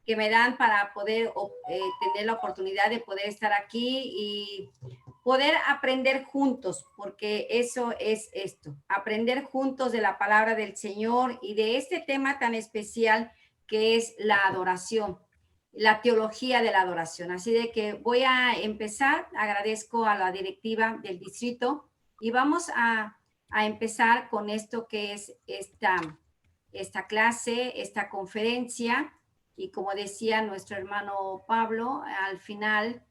que me dan para poder tener la oportunidad de poder estar aquí y poder aprender juntos, porque eso es esto, aprender juntos de la palabra del Señor y de este tema tan especial que es la adoración, la teología de la adoración. Así de que voy a empezar, agradezco a la directiva del distrito y vamos a empezar con esto que es esta clase, esta conferencia. Y como decía nuestro hermano Pablo, al final,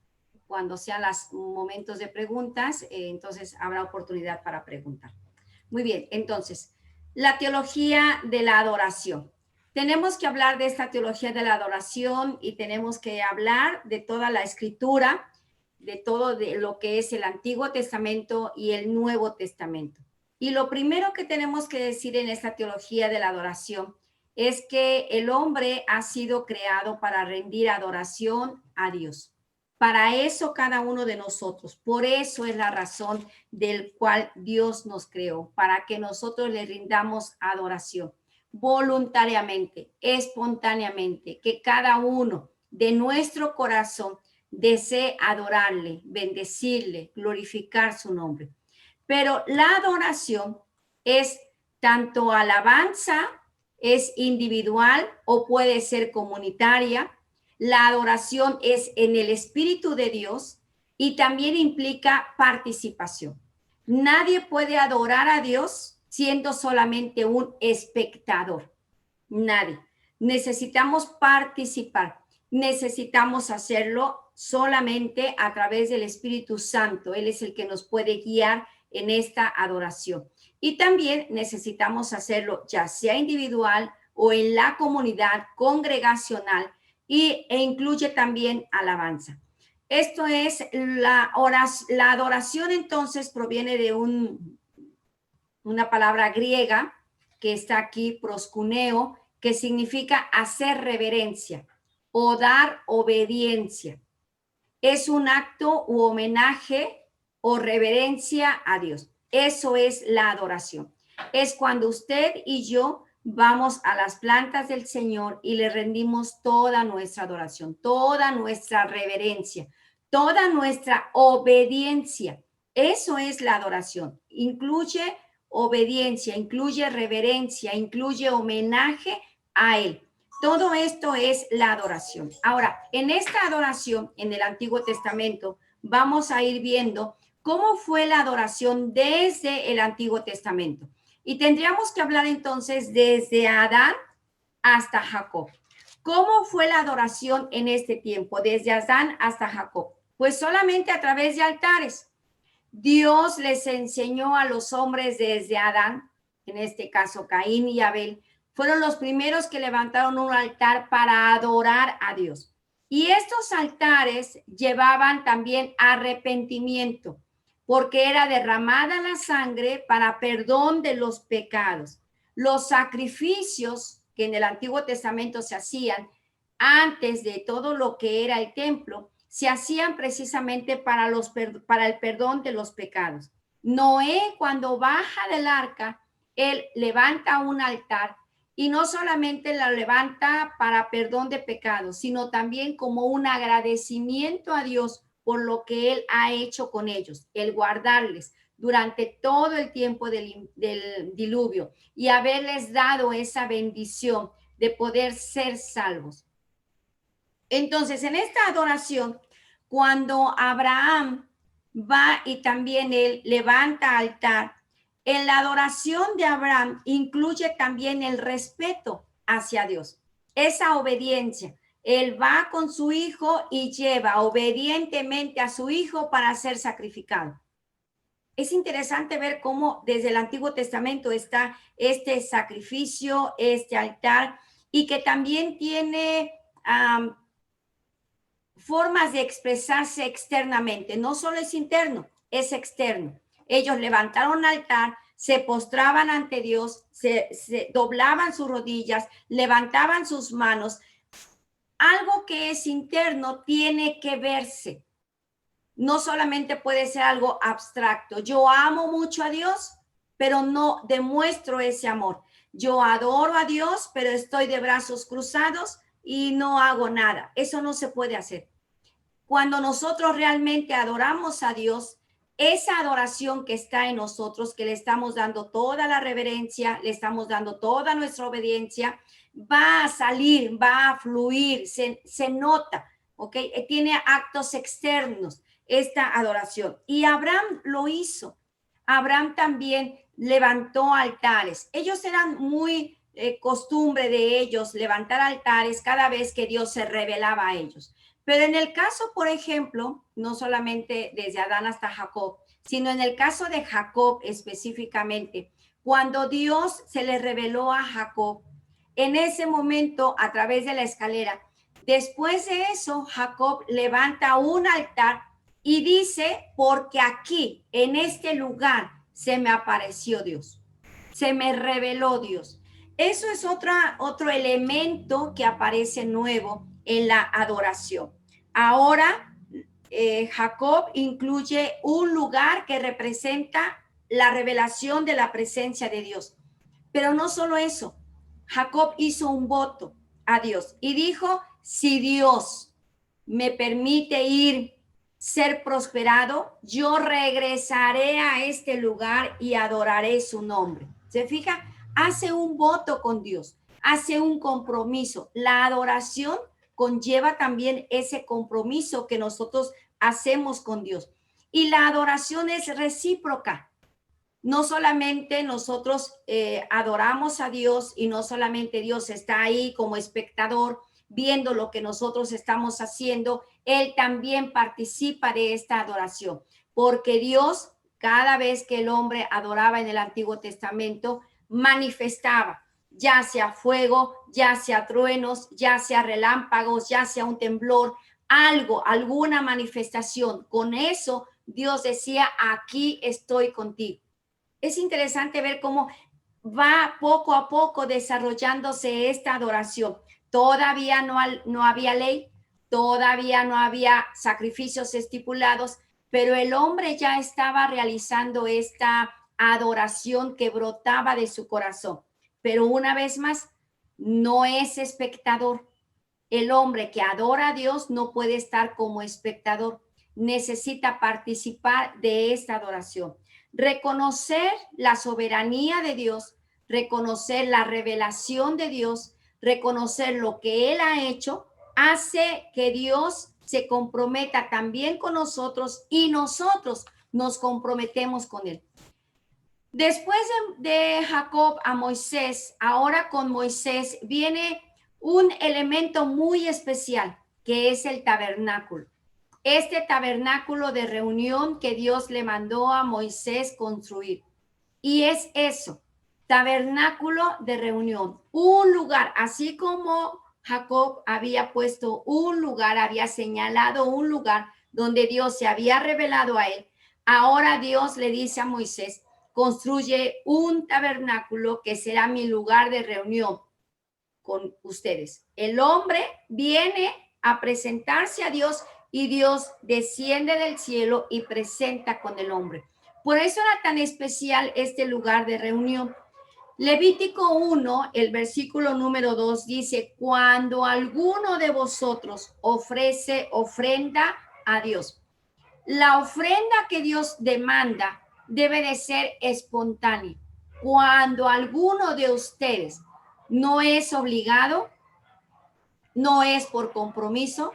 cuando sean los momentos de preguntas, entonces habrá oportunidad para preguntar. Muy bien, entonces, la teología de la adoración. Tenemos que hablar de esta teología de la adoración y tenemos que hablar de toda la escritura, de todo de lo que es el Antiguo Testamento y el Nuevo Testamento. Y lo primero que tenemos que decir en esta teología de la adoración es que el hombre ha sido creado para rendir adoración a Dios. Para eso cada uno de nosotros, por eso es la razón del cual Dios nos creó, para que nosotros le rindamos adoración voluntariamente, espontáneamente, que cada uno de nuestro corazón desee adorarle, bendecirle, glorificar su nombre. Pero la adoración es tanto alabanza, es individual o puede ser comunitaria. La adoración es en el Espíritu de Dios y también implica participación. Nadie puede adorar a Dios siendo solamente un espectador. Nadie. Necesitamos participar. Necesitamos hacerlo solamente a través del Espíritu Santo. Él es el que nos puede guiar en esta adoración. Y también necesitamos hacerlo ya sea individual o en la comunidad congregacional e incluye también alabanza. Esto es la adoración, entonces proviene de una palabra griega que está aquí, proskuneo, que significa hacer reverencia o dar obediencia. Es un acto u homenaje o reverencia a Dios. Eso es la adoración. Es cuando usted y yo vamos a las plantas del Señor y le rendimos toda nuestra adoración, toda nuestra reverencia, toda nuestra obediencia. Eso es la adoración. Incluye obediencia, incluye reverencia, incluye homenaje a Él. Todo esto es la adoración. Ahora, en esta adoración, en el Antiguo Testamento, vamos a ir viendo cómo fue la adoración desde el Antiguo Testamento. Y tendríamos que hablar entonces desde Adán hasta Jacob. ¿Cómo fue la adoración en este tiempo, desde Adán hasta Jacob? Pues solamente a través de altares. Dios les enseñó a los hombres desde Adán, en este caso Caín y Abel, fueron los primeros que levantaron un altar para adorar a Dios. Y estos altares llevaban también arrepentimiento, porque era derramada la sangre para perdón de los pecados. Los sacrificios que en el Antiguo Testamento se hacían antes de todo lo que era el templo, se hacían precisamente para el perdón de los pecados. Noé, cuando baja del arca, él levanta un altar y no solamente la levanta para perdón de pecados, sino también como un agradecimiento a Dios por lo que Él ha hecho con ellos, el guardarles durante todo el tiempo del diluvio y haberles dado esa bendición de poder ser salvos. Entonces, en esta adoración, cuando Abraham va y también él levanta altar, en la adoración de Abraham incluye también el respeto hacia Dios, esa obediencia. Él va con su hijo y lleva obedientemente a su hijo para ser sacrificado. Es interesante ver cómo desde el Antiguo Testamento está este sacrificio, este altar, y que también tiene formas de expresarse externamente. No solo es interno, es externo. Ellos levantaron un altar, se postraban ante Dios, se doblaban sus rodillas, levantaban sus manos. Algo que es interno tiene que verse. No solamente puede ser algo abstracto. Yo amo mucho a Dios, pero no demuestro ese amor. Yo adoro a Dios, pero estoy de brazos cruzados, y no hago nada. Eso no se puede hacer. Cuando nosotros realmente adoramos a Dios, esa adoración que está en nosotros, que le estamos dando toda la reverencia, le estamos dando toda nuestra obediencia, va a salir, va a fluir, se nota, ¿ok? Tiene actos externos esta adoración. Y Abraham lo hizo. Abraham también levantó altares. Ellos eran muy costumbre de ellos levantar altares cada vez que Dios se revelaba a ellos. Pero en el caso, por ejemplo, no solamente desde Adán hasta Jacob, sino en el caso de Jacob específicamente, cuando Dios se le reveló a Jacob, en ese momento, a través de la escalera, después de eso, Jacob levanta un altar y dice, porque aquí, en este lugar, se me apareció Dios, se me reveló Dios. Eso es otro elemento que aparece nuevo en la adoración. Ahora, Jacob incluye un lugar que representa la revelación de la presencia de Dios. Pero no solo eso, Jacob hizo un voto a Dios y dijo, si Dios me permite ir, ser prosperado, yo regresaré a este lugar y adoraré su nombre. ¿Se fija? Hace un voto con Dios, hace un compromiso. La adoración conlleva también ese compromiso que nosotros hacemos con Dios. Y la adoración es recíproca. No solamente nosotros adoramos a Dios y no solamente Dios está ahí como espectador viendo lo que nosotros estamos haciendo, Él también participa de esta adoración, porque Dios, cada vez que el hombre adoraba en el Antiguo Testamento, manifestaba, ya sea fuego, ya sea truenos, ya sea relámpagos, ya sea un temblor, algo, alguna manifestación. Con eso Dios decía, aquí estoy contigo. Es interesante ver cómo va poco a poco desarrollándose esta adoración. Todavía no había ley, todavía no había sacrificios estipulados, pero el hombre ya estaba realizando esta adoración que brotaba de su corazón. Pero una vez más, no es espectador. El hombre que adora a Dios no puede estar como espectador, necesita participar de esta adoración. Reconocer la soberanía de Dios, reconocer la revelación de Dios, reconocer lo que Él ha hecho, hace que Dios se comprometa también con nosotros y nosotros nos comprometemos con Él. Después de Jacob a Moisés, ahora con Moisés viene un elemento muy especial, que es el tabernáculo. Este tabernáculo de reunión que Dios le mandó a Moisés construir. Y es eso, tabernáculo de reunión, un lugar, así como Jacob había puesto un lugar, había señalado un lugar donde Dios se había revelado a él. Ahora Dios le dice a Moisés, construye un tabernáculo que será mi lugar de reunión con ustedes. El hombre viene a presentarse a Dios y Dios desciende del cielo y presenta con el hombre. Por eso era tan especial este lugar de reunión. Levítico 1, el versículo número 2 dice, cuando alguno de vosotros ofrece ofrenda a Dios. La ofrenda que Dios demanda debe de ser espontánea. Cuando alguno de ustedes no es obligado, no es por compromiso,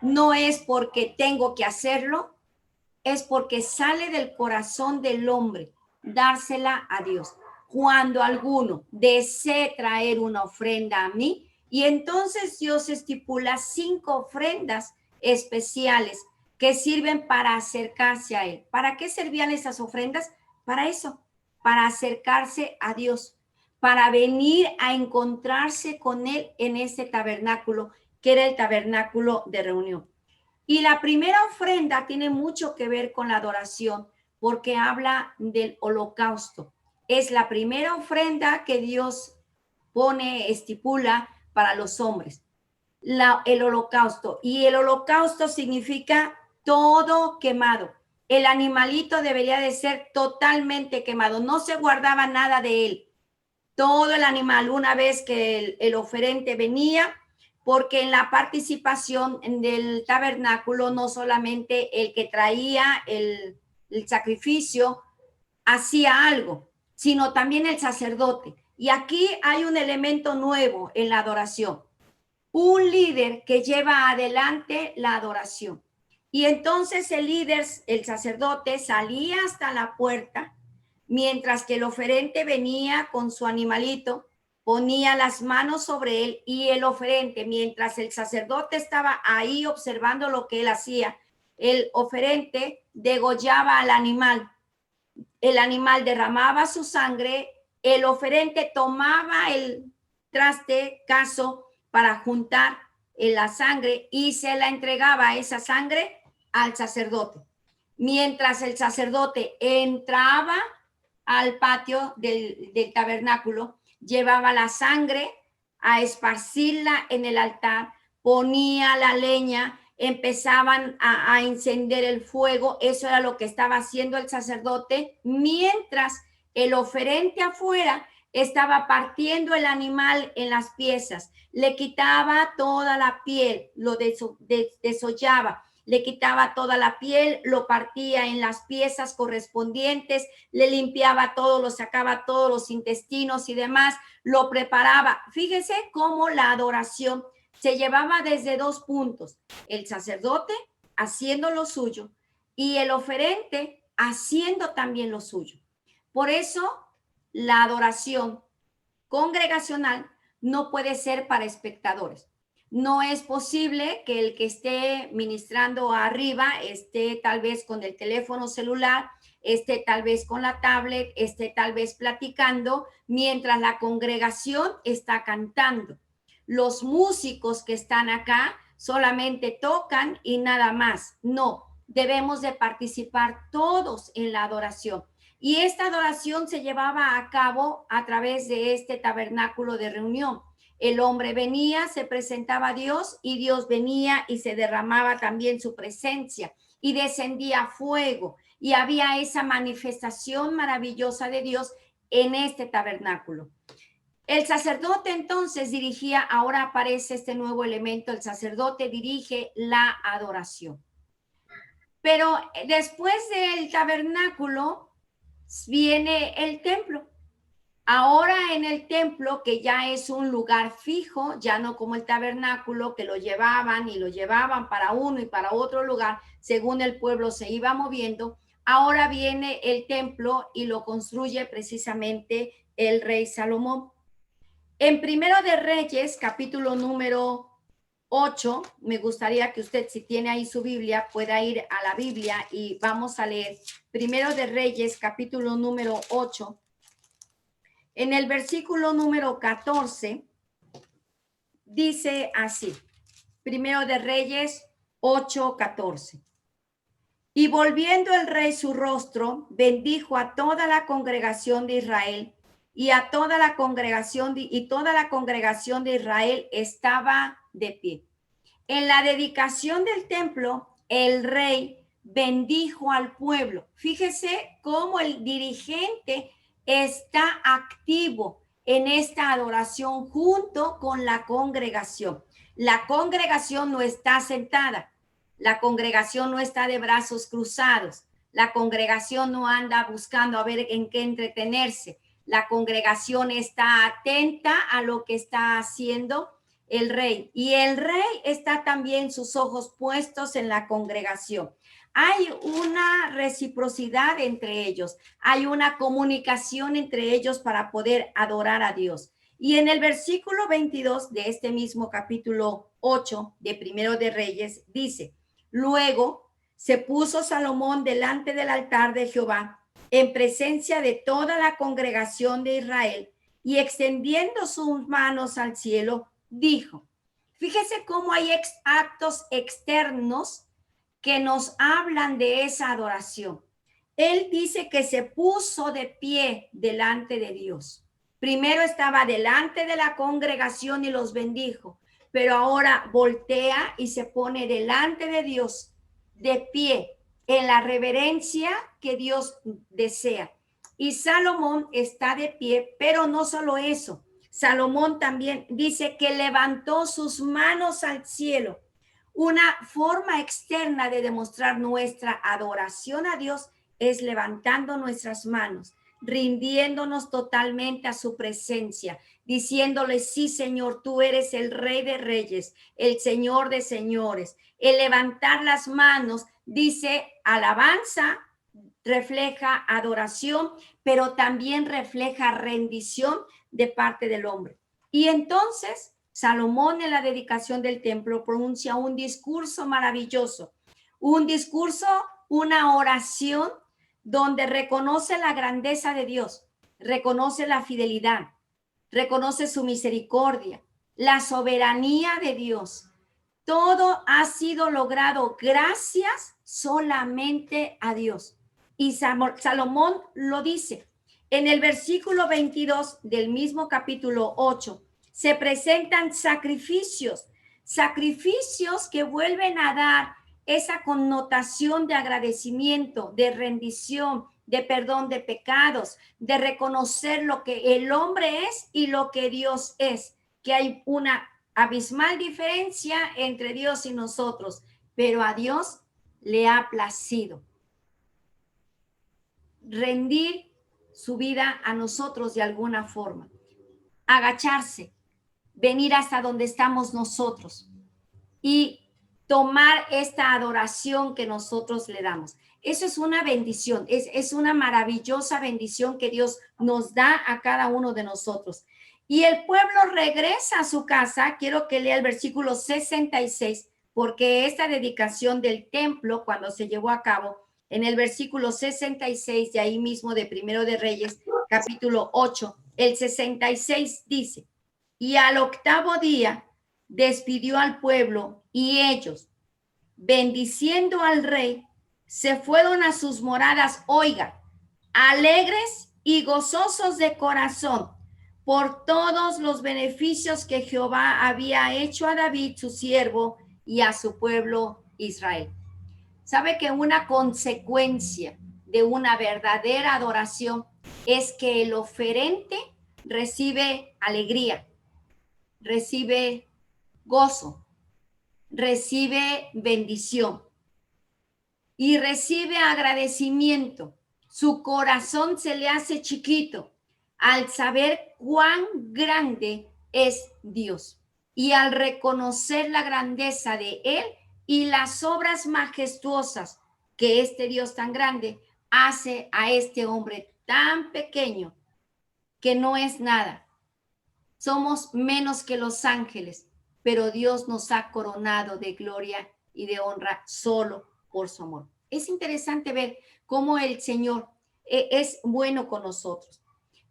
no es porque tengo que hacerlo, es porque sale del corazón del hombre dársela a Dios. Cuando alguno desee traer una ofrenda a mí, y entonces Dios estipula 5 ofrendas especiales que sirven para acercarse a Él. ¿Para qué servían esas ofrendas? Para eso, para acercarse a Dios, para venir a encontrarse con Él en ese tabernáculo, que era el tabernáculo de reunión. Y la primera ofrenda tiene mucho que ver con la adoración, porque habla del holocausto. Es la primera ofrenda que Dios pone, estipula para los hombres. El holocausto. Y el holocausto significa todo quemado. El animalito debería de ser totalmente quemado. No se guardaba nada de él. Todo el animal, una vez que el oferente venía, porque en la participación del tabernáculo no solamente el que traía el sacrificio hacía algo, sino también el sacerdote. Y aquí hay un elemento nuevo en la adoración, un líder que lleva adelante la adoración. Y entonces el líder, el sacerdote, salía hasta la puerta, mientras que el oferente venía con su animalito, ponía las manos sobre él, y el oferente, mientras el sacerdote estaba ahí observando lo que él hacía, el oferente degollaba al animal. El animal derramaba su sangre, el oferente tomaba el traste, caso, para juntar la sangre y se la entregaba esa sangre al sacerdote. Mientras el sacerdote entraba al patio del tabernáculo, llevaba la sangre a esparcirla en el altar, ponía la leña, empezaban a encender el fuego. Eso era lo que estaba haciendo el sacerdote, mientras el oferente afuera estaba partiendo el animal en las piezas, le quitaba toda la piel, lo desollaba, le quitaba toda la piel, lo partía en las piezas correspondientes, le limpiaba todo, lo sacaba todos los intestinos y demás, lo preparaba. Fíjese cómo la adoración se llevaba desde dos puntos: el sacerdote haciendo lo suyo y el oferente haciendo también lo suyo. Por eso la adoración congregacional no puede ser para espectadores. No es posible que el que esté ministrando arriba esté tal vez con el teléfono celular, esté tal vez con la tablet, esté tal vez platicando, mientras la congregación está cantando. Los músicos que están acá solamente tocan y nada más. No, debemos de participar todos en la adoración. Y esta adoración se llevaba a cabo a través de este tabernáculo de reunión. El hombre venía, se presentaba a Dios, y Dios venía y se derramaba también su presencia y descendía fuego, y había esa manifestación maravillosa de Dios en este tabernáculo. El sacerdote entonces dirigía, ahora aparece este nuevo elemento, el sacerdote dirige la adoración. Pero después del tabernáculo viene el templo. Ahora en el templo, que ya es un lugar fijo, ya no como el tabernáculo, que lo llevaban y lo llevaban para uno y para otro lugar, según el pueblo se iba moviendo. Ahora viene el templo y lo construye precisamente el rey Salomón. En Primero de Reyes, capítulo número 8, me gustaría que usted, si tiene ahí su Biblia, pueda ir a la Biblia y vamos a leer Primero de Reyes, capítulo número 8. En el versículo número 14, dice así, Primero de Reyes 8:14. Y volviendo el rey su rostro, bendijo a toda la congregación de Israel, y a toda la congregación toda la congregación de Israel estaba de pie. En la dedicación del templo, el rey bendijo al pueblo. Fíjese cómo el dirigente está activo en esta adoración junto con la congregación. La congregación no está sentada, la congregación no está de brazos cruzados, la congregación no anda buscando a ver en qué entretenerse. La congregación está atenta a lo que está haciendo el rey, y el rey está también sus ojos puestos en la congregación. Hay una reciprocidad entre ellos, hay una comunicación entre ellos para poder adorar a Dios. Y en el versículo 22 de este mismo capítulo 8 de Primero de Reyes dice: luego se puso Salomón delante del altar de Jehová en presencia de toda la congregación de Israel, y extendiendo sus manos al cielo, dijo. Fíjese cómo hay actos externos que nos hablan de esa adoración. Él dice que se puso de pie delante de Dios. Primero estaba delante de la congregación y los bendijo, pero ahora voltea y se pone delante de Dios de pie, en la reverencia que Dios desea. Y Salomón está de pie, pero no solo eso, Salomón también dice que levantó sus manos al cielo. Una forma externa de demostrar nuestra adoración a Dios es levantando nuestras manos, rindiéndonos totalmente a su presencia, diciéndole, sí, Señor, tú eres el Rey de Reyes, el Señor de Señores. El levantar las manos dice alabanza, refleja adoración, pero también refleja rendición de parte del hombre. Y entonces Salomón, en la dedicación del templo, pronuncia un discurso maravilloso, un discurso, una oración donde reconoce la grandeza de Dios, reconoce la fidelidad, reconoce su misericordia, la soberanía de Dios. Todo ha sido logrado gracias solamente a Dios. Y Salomón lo dice. En el versículo 22 del mismo capítulo 8 se presentan sacrificios, sacrificios que vuelven a dar esa connotación de agradecimiento, de rendición, de perdón de pecados, de reconocer lo que el hombre es y lo que Dios es, que hay una abismal diferencia entre Dios y nosotros, pero a Dios le ha placido rendir su vida a nosotros de alguna forma, agacharse, venir hasta donde estamos nosotros y tomar esta adoración que nosotros le damos. Eso es una bendición, es una maravillosa bendición que Dios nos da a cada uno de nosotros. Y el pueblo regresa a su casa. Quiero que lea el versículo 66, porque esta dedicación del templo, cuando se llevó a cabo, en el versículo 66 de ahí mismo de Primero de Reyes, capítulo 8, el 66 dice, y al octavo día despidió al pueblo y ellos, bendiciendo al rey, se fueron a sus moradas, oiga, alegres y gozosos de corazón por todos los beneficios que Jehová había hecho a David, su siervo, y a su pueblo Israel. Sabe que una consecuencia de una verdadera adoración es que el oferente recibe alegría, recibe gozo, recibe bendición y recibe agradecimiento. Su corazón se le hace chiquito al saber cuán grande es Dios y al reconocer la grandeza de Él y las obras majestuosas que este Dios tan grande hace a este hombre tan pequeño que no es nada. Somos menos que los ángeles, pero Dios nos ha coronado de gloria y de honra solo por su amor. Es interesante ver cómo el Señor es bueno con nosotros.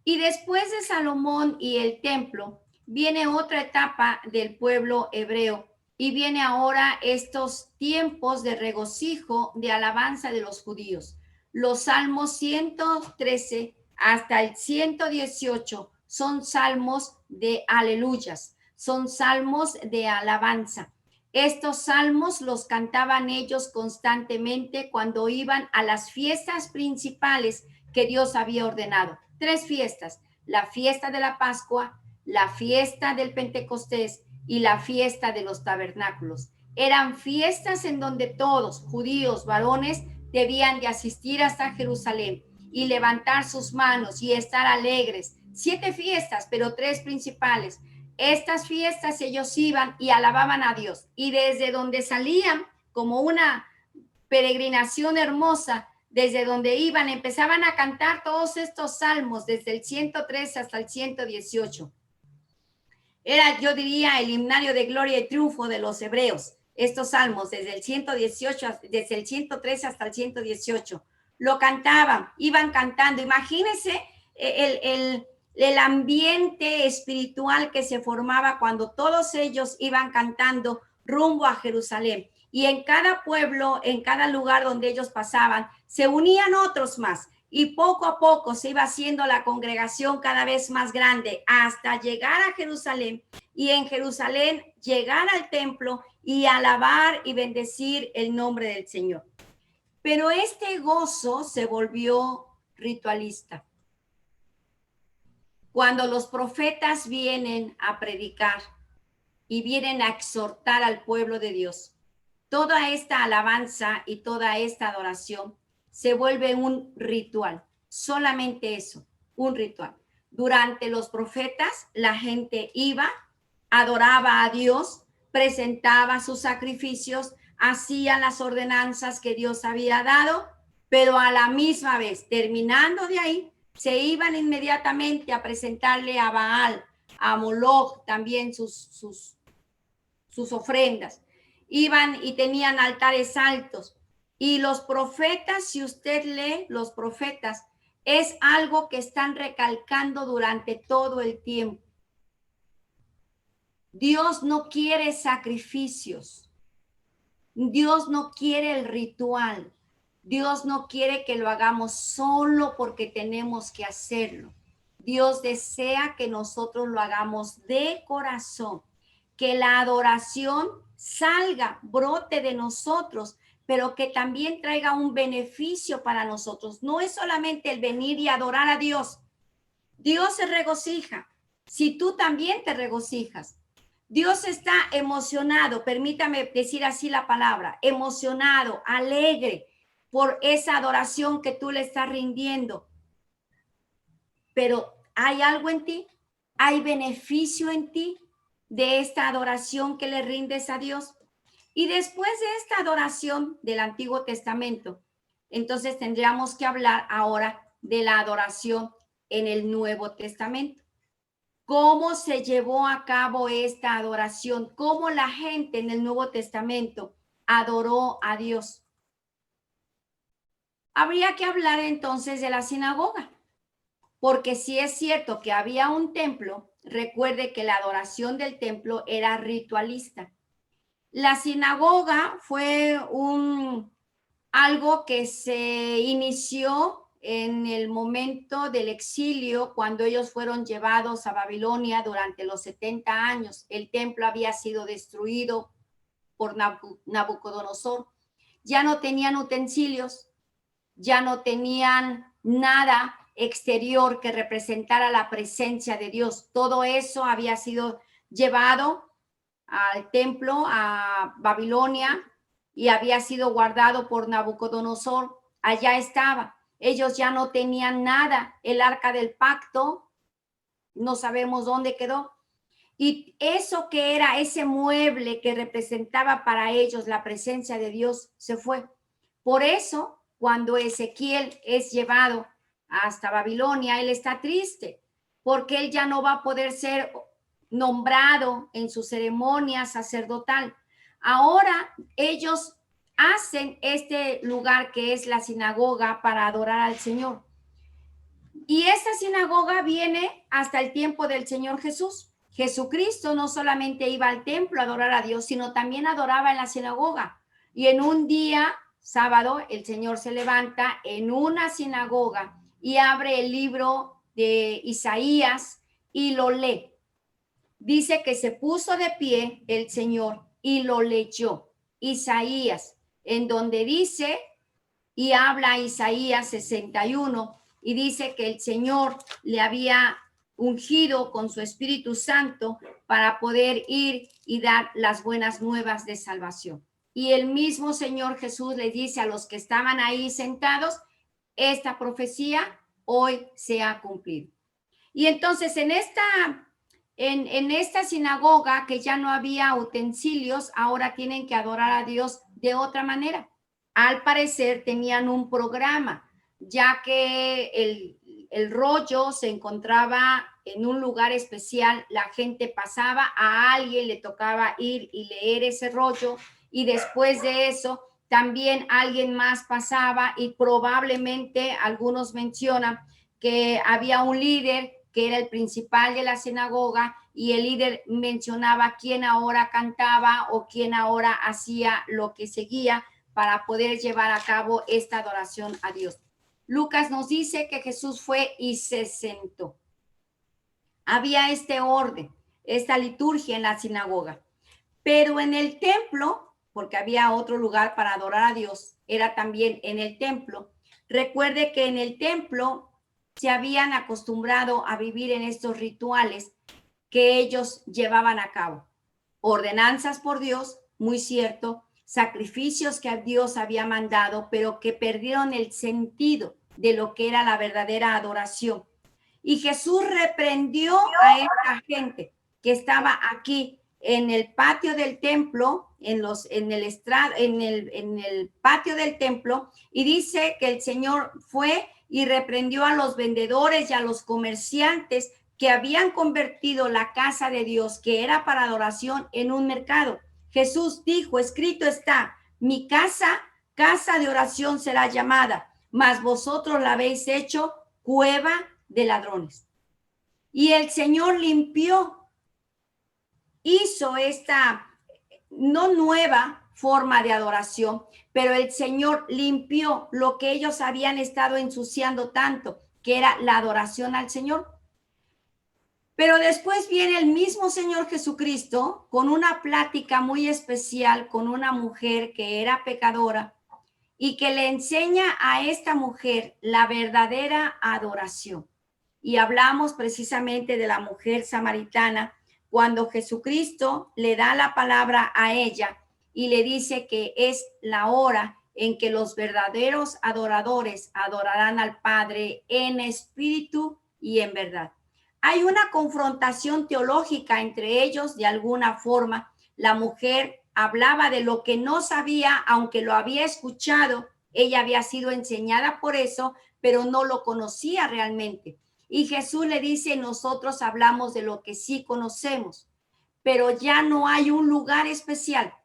Y después de Salomón y el templo, viene otra etapa del pueblo hebreo y viene ahora estos tiempos de regocijo, de alabanza de los judíos. Los salmos 113 hasta el 118 son salmos de aleluyas, son salmos de alabanza. Estos salmos los cantaban ellos constantemente cuando iban a las fiestas principales que Dios había ordenado. 3 fiestas: la fiesta de la Pascua, la fiesta del Pentecostés y la fiesta de los tabernáculos. Eran fiestas en donde todos, judíos, varones, debían de asistir hasta Jerusalén y levantar sus manos y estar alegres. 7 fiestas, pero 3 principales. Estas fiestas ellos iban y alababan a Dios, y desde donde salían, como una peregrinación hermosa, desde donde iban, empezaban a cantar todos estos salmos, desde el 103 hasta el 118. Era, yo diría, el himnario de gloria y triunfo de los hebreos. Estos salmos, desde el 118, desde el 103 hasta el 118, lo cantaban, iban cantando. Imagínense el ambiente espiritual que se formaba cuando todos ellos iban cantando rumbo a Jerusalén. Y en cada pueblo, en cada lugar donde ellos pasaban, se unían otros más. Y poco a poco se iba haciendo la congregación cada vez más grande hasta llegar a Jerusalén. Y en Jerusalén llegar al templo y alabar y bendecir el nombre del Señor. Pero este gozo se volvió ritualista. Cuando los profetas vienen a predicar y vienen a exhortar al pueblo de Dios, toda esta alabanza y toda esta adoración se vuelve un ritual, solamente eso, un ritual. Durante los profetas, la gente iba, adoraba a Dios, presentaba sus sacrificios, hacía las ordenanzas que Dios había dado, pero a la misma vez, terminando de ahí, se iban inmediatamente a presentarle a Baal, a Moloch, también sus ofrendas. Iban y tenían altares altos. Y los profetas, si usted lee los profetas, es algo que están recalcando durante todo el tiempo. Dios no quiere sacrificios. Dios no quiere el ritual. Dios no quiere que lo hagamos solo porque tenemos que hacerlo. Dios desea que nosotros lo hagamos de corazón, que la adoración salga, brote de nosotros, pero que también traiga un beneficio para nosotros. No es solamente el venir y adorar a Dios. Dios se regocija si tú también te regocijas. Dios está emocionado, permítame decir así la palabra, emocionado, alegre por esa adoración que tú le estás rindiendo. Pero ¿hay algo en ti? ¿Hay beneficio en ti de esta adoración que le rindes a Dios? Y después de esta adoración del Antiguo Testamento, entonces tendríamos que hablar ahora de la adoración en el Nuevo Testamento. ¿Cómo se llevó a cabo esta adoración? ¿Cómo la gente en el Nuevo Testamento adoró a Dios? Habría que hablar entonces de la sinagoga, porque si es cierto que había un templo, recuerde que la adoración del templo era ritualista. La sinagoga fue algo que se inició en el momento del exilio, cuando ellos fueron llevados a Babilonia durante los 70 años. El templo había sido destruido por Nabucodonosor. Ya no tenían utensilios, ya no tenían nada exterior que representara la presencia de Dios. Todo eso había sido llevado al templo, a Babilonia, y había sido guardado por Nabucodonosor. Allá estaba. Ellos ya no tenían nada. El arca del pacto, no sabemos dónde quedó. Y eso que era ese mueble que representaba para ellos la presencia de Dios, se fue. Por eso, cuando Ezequiel es llevado hasta Babilonia, él está triste, porque él ya no va a poder ser nombrado en su ceremonia sacerdotal. Ahora ellos hacen este lugar que es la sinagoga para adorar al Señor. Y esta sinagoga viene hasta el tiempo del Señor Jesús. Jesucristo no solamente iba al templo a adorar a Dios, sino también adoraba en la sinagoga. Y en un día, sábado, el Señor se levanta en una sinagoga y abre el libro de Isaías y lo lee. Dice que se puso de pie el Señor y lo leyó. Isaías, en donde dice, y habla Isaías 61, y dice que el Señor le había ungido con su Espíritu Santo para poder ir y dar las buenas nuevas de salvación. Y el mismo Señor Jesús le dice a los que estaban ahí sentados, esta profecía hoy se ha cumplido. Y entonces en esta sinagoga, que ya no había utensilios, ahora tienen que adorar a Dios de otra manera. Al parecer tenían un programa, ya que el rollo se encontraba en un lugar especial. La gente pasaba, a alguien le tocaba ir y leer ese rollo, y después de eso también alguien más pasaba, y probablemente algunos mencionan que había un líder que era el principal de la sinagoga, y el líder mencionaba quién ahora cantaba o quién ahora hacía lo que seguía para poder llevar a cabo esta adoración a Dios. Lucas nos dice que Jesús fue y se sentó. Había este orden, esta liturgia en la sinagoga, pero en el templo, porque había otro lugar para adorar a Dios, era también en el templo. Recuerde que en el templo se habían acostumbrado a vivir en estos rituales que ellos llevaban a cabo. Ordenanzas por Dios, muy cierto, sacrificios que Dios había mandado, pero que perdieron el sentido de lo que era la verdadera adoración. Y Jesús reprendió a esta gente que estaba aquí en el patio del templo, en el patio del templo, y dice que el Señor fue y reprendió a los vendedores y a los comerciantes que habían convertido la casa de Dios, que era para adoración, en un mercado. Jesús dijo, escrito está, mi casa, casa de oración será llamada, mas vosotros la habéis hecho cueva de ladrones. Y el Señor limpió, hizo esta no nueva forma de adoración, pero el Señor limpió lo que ellos habían estado ensuciando tanto, que era la adoración al Señor. Pero después viene el mismo Señor Jesucristo con una plática muy especial con una mujer que era pecadora y que le enseña a esta mujer la verdadera adoración. Y hablamos precisamente de la mujer samaritana cuando Jesucristo le da la palabra a ella y le dice que es la hora en que los verdaderos adoradores adorarán al Padre en espíritu y en verdad. Hay una confrontación teológica entre ellos de alguna forma. La mujer hablaba de lo que no sabía, aunque lo había escuchado, ella había sido enseñada por eso, pero no lo conocía realmente. Y Jesús le dice, nosotros hablamos de lo que sí conocemos, pero ya no hay un lugar especial.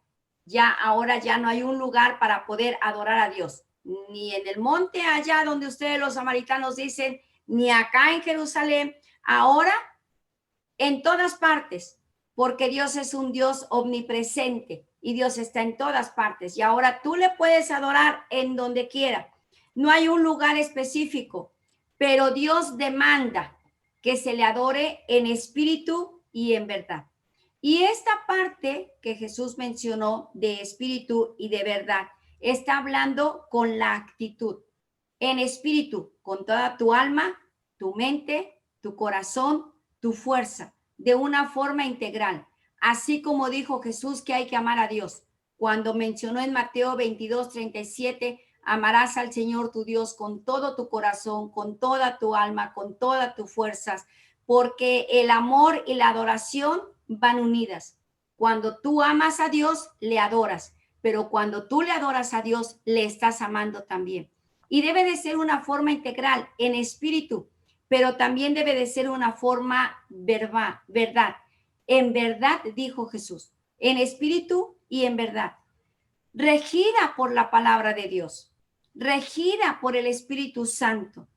Ahora ya no hay un lugar para poder adorar a Dios, ni en el monte allá donde ustedes los samaritanos dicen, ni acá en Jerusalén. Ahora en todas partes, porque Dios es un Dios omnipresente y Dios está en todas partes. Y ahora tú le puedes adorar en donde quiera. No hay un lugar específico, pero Dios demanda que se le adore en espíritu y en verdad. Y esta parte que Jesús mencionó de espíritu y de verdad, está hablando con la actitud. En espíritu, con toda tu alma, tu mente, tu corazón, tu fuerza, de una forma integral. Así como dijo Jesús que hay que amar a Dios. Cuando mencionó en Mateo 22:37, amarás al Señor tu Dios con todo tu corazón, con toda tu alma, con todas tus fuerzas, porque el amor y la adoración van unidas. Cuando tú amas a Dios, le adoras, pero cuando tú le adoras a Dios, le estás amando también. Y debe de ser una forma integral, en espíritu, pero también debe de ser una forma verdad. En verdad, dijo Jesús, en espíritu y en verdad. Regida por la palabra de Dios, regida por el Espíritu Santo,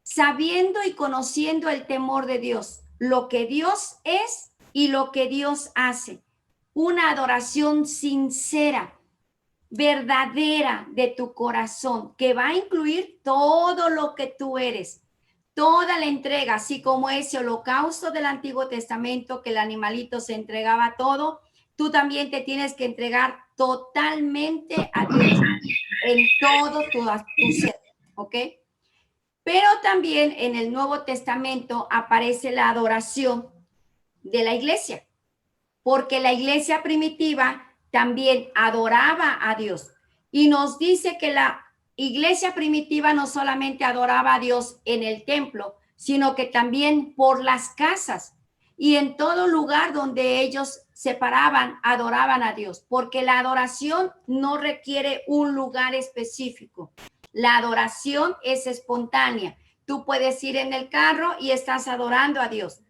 sabiendo y conociendo el temor de Dios, lo que Dios es y lo que Dios hace. Una adoración sincera, verdadera de tu corazón, que va a incluir todo lo que tú eres, toda la entrega, así como ese holocausto del Antiguo Testamento, que el animalito se entregaba todo, tú también te tienes que entregar totalmente a Dios en todo tu ser, ¿ok? Pero también en el Nuevo Testamento aparece la adoración de la iglesia, porque la iglesia primitiva también adoraba a Dios. Y nos dice que la iglesia primitiva no solamente adoraba a Dios en el templo, sino que también por las casas y en todo lugar donde ellos se paraban, adoraban a Dios, porque la adoración no requiere un lugar específico. La adoración es espontánea. Tú puedes ir en el carro y estás adorando a Dios.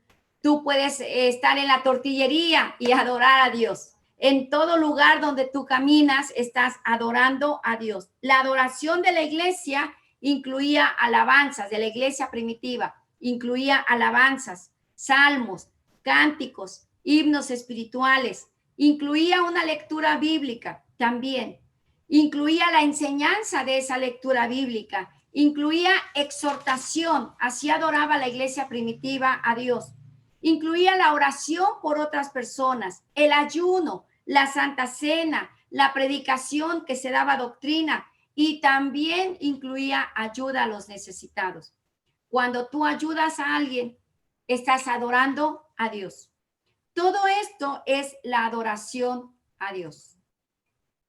Tú puedes estar en la tortillería y adorar a Dios. En todo lugar donde tú caminas, estás adorando a Dios. La adoración de la iglesia incluía alabanzas, de la iglesia primitiva, incluía alabanzas, salmos, cánticos, himnos espirituales, incluía una lectura bíblica también, incluía la enseñanza de esa lectura bíblica, incluía exhortación, así adoraba la iglesia primitiva a Dios. Incluía la oración por otras personas, el ayuno, la Santa Cena, la predicación que se daba doctrina y también incluía ayuda a los necesitados. Cuando tú ayudas a alguien, estás adorando a Dios. Todo esto es la adoración a Dios.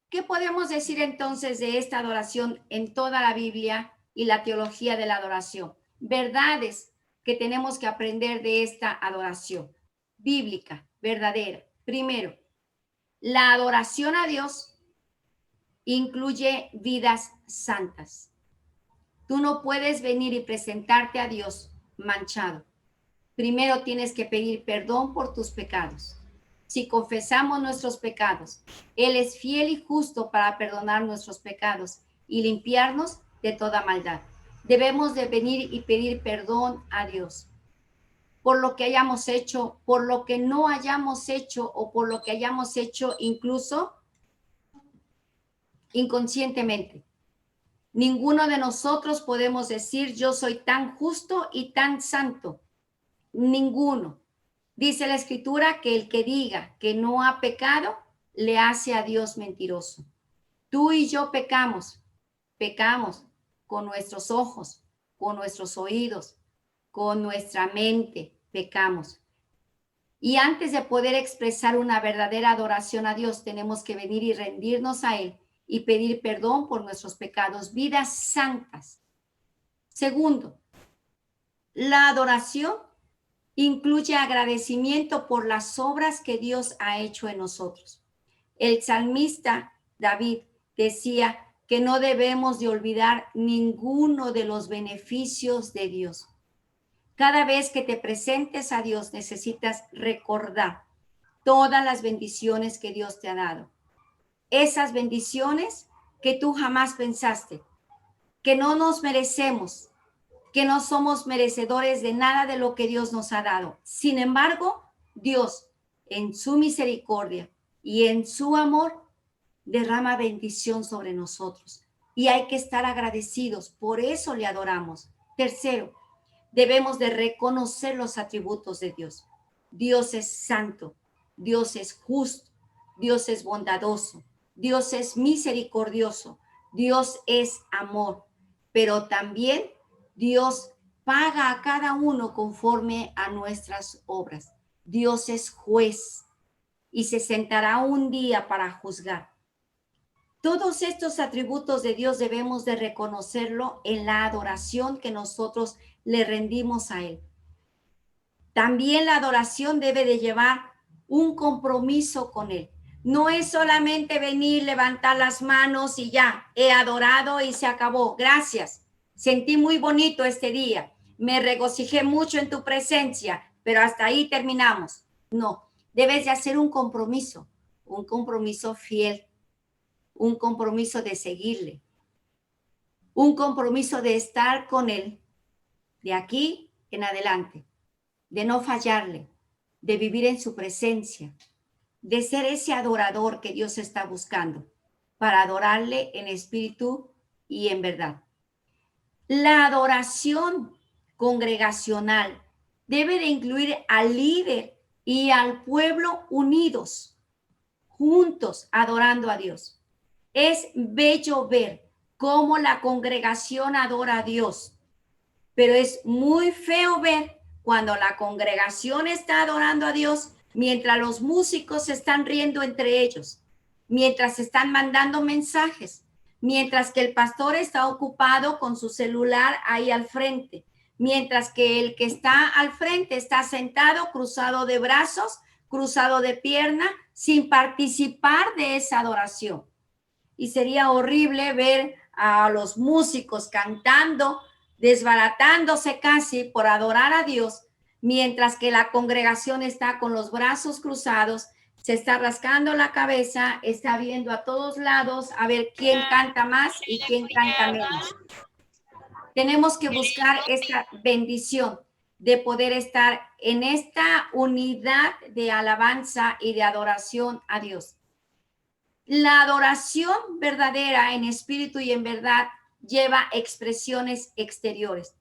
¿Qué podemos decir entonces de esta adoración en toda la Biblia y la teología de la adoración? Verdades que tenemos que aprender de esta adoración bíblica, verdadera. Primero, la adoración a Dios incluye vidas santas. Tú no puedes venir y presentarte a Dios manchado. Primero tienes que pedir perdón por tus pecados. Si confesamos nuestros pecados, Él es fiel y justo para perdonar nuestros pecados y limpiarnos de toda maldad. Debemos de venir y pedir perdón a Dios por lo que hayamos hecho, por lo que no hayamos hecho o por lo que hayamos hecho incluso inconscientemente. Ninguno de nosotros podemos decir yo soy tan justo y tan santo. Ninguno. Dice la Escritura que el que diga que no ha pecado, le hace a Dios mentiroso. Tú y yo pecamos con nuestros ojos, con nuestros oídos, con nuestra mente, pecamos. Y antes de poder expresar una verdadera adoración a Dios, tenemos que venir y rendirnos a Él y pedir perdón por nuestros pecados, vidas santas. Segundo, la adoración incluye agradecimiento por las obras que Dios ha hecho en nosotros. El salmista David decía que no debemos de olvidar ninguno de los beneficios de Dios. Cada vez que te presentes a Dios necesitas recordar todas las bendiciones que Dios te ha dado. Esas bendiciones que tú jamás pensaste, que no nos merecemos, que no somos merecedores de nada de lo que Dios nos ha dado. Sin embargo, Dios, en su misericordia y en su amor, derrama bendición sobre nosotros. Y hay que estar agradecidos, por eso le adoramos. Tercero, debemos de reconocer los atributos de Dios. Dios es santo, Dios es justo, Dios es bondadoso, Dios es misericordioso, Dios es amor, pero también Dios paga a cada uno conforme a nuestras obras. Dios es juez y se sentará un día para juzgar. Todos estos atributos de Dios debemos de reconocerlo en la adoración que nosotros le rendimos a Él. También la adoración debe de llevar un compromiso con Él. No es solamente venir, levantar las manos y ya, he adorado y se acabó. Gracias. Sentí muy bonito este día. Me regocijé mucho en tu presencia, pero hasta ahí terminamos. No, debes de hacer un compromiso fiel, un compromiso de seguirle, un compromiso de estar con Él de aquí en adelante, de no fallarle, de vivir en su presencia, de ser ese adorador que Dios está buscando para adorarle en espíritu y en verdad. La adoración congregacional debe de incluir al líder y al pueblo unidos, juntos adorando a Dios. Es bello ver cómo la congregación adora a Dios, pero es muy feo ver cuando la congregación está adorando a Dios mientras los músicos se están riendo entre ellos, mientras están mandando mensajes, mientras que el pastor está ocupado con su celular ahí al frente, mientras que el que está al frente está sentado, cruzado de brazos, cruzado de pierna, sin participar de esa adoración. Y sería horrible ver a los músicos cantando, desbaratándose casi por adorar a Dios, mientras que la congregación está con los brazos cruzados, se está rascando la cabeza, está viendo a todos lados a ver quién canta más y quién canta menos. Tenemos que buscar esta bendición de poder estar en esta unidad de alabanza y de adoración a Dios. La adoración verdadera en espíritu y en verdad lleva expresiones exteriores.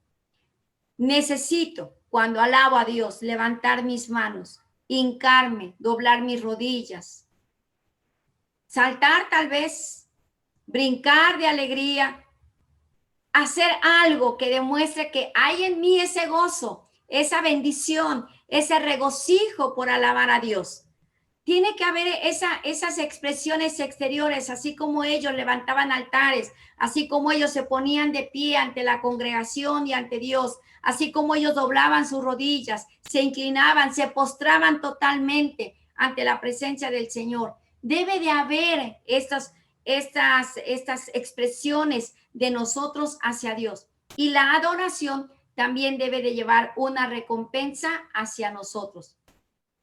Necesito, cuando alabo a Dios, levantar mis manos, hincarme, doblar mis rodillas, saltar tal vez, brincar de alegría, hacer algo que demuestre que hay en mí ese gozo, esa bendición, ese regocijo por alabar a Dios. Tiene que haber esas expresiones exteriores, así como ellos levantaban altares, así como ellos se ponían de pie ante la congregación y ante Dios, así como ellos doblaban sus rodillas, se inclinaban, se postraban totalmente ante la presencia del Señor. Debe de haber estas expresiones de nosotros hacia Dios. Y la adoración también debe de llevar una recompensa hacia nosotros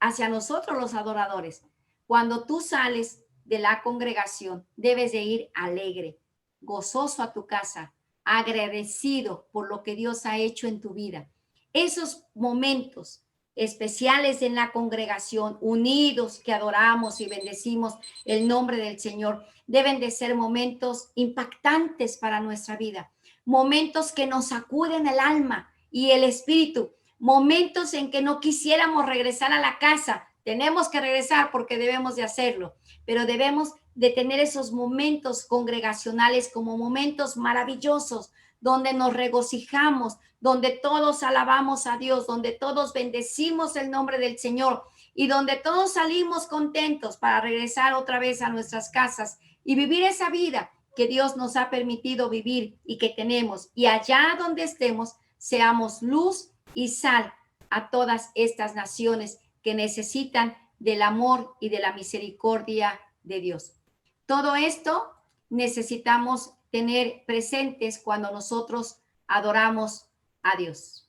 los adoradores. Cuando tú sales de la congregación, debes de ir alegre, gozoso a tu casa, agradecido por lo que Dios ha hecho en tu vida. Esos momentos especiales en la congregación, unidos que adoramos y bendecimos el nombre del Señor, deben de ser momentos impactantes para nuestra vida, momentos que nos sacuden el alma y el espíritu, momentos en que no quisiéramos regresar a la casa. Tenemos que regresar porque debemos de hacerlo, pero debemos de tener esos momentos congregacionales como momentos maravillosos, donde nos regocijamos, donde todos alabamos a Dios, donde todos bendecimos el nombre del Señor y donde todos salimos contentos para regresar otra vez a nuestras casas y vivir esa vida que Dios nos ha permitido vivir y que tenemos. Y allá donde estemos, seamos luz y sal a todas estas naciones que necesitan del amor y de la misericordia de Dios. Todo esto necesitamos tener presentes cuando nosotros adoramos a Dios.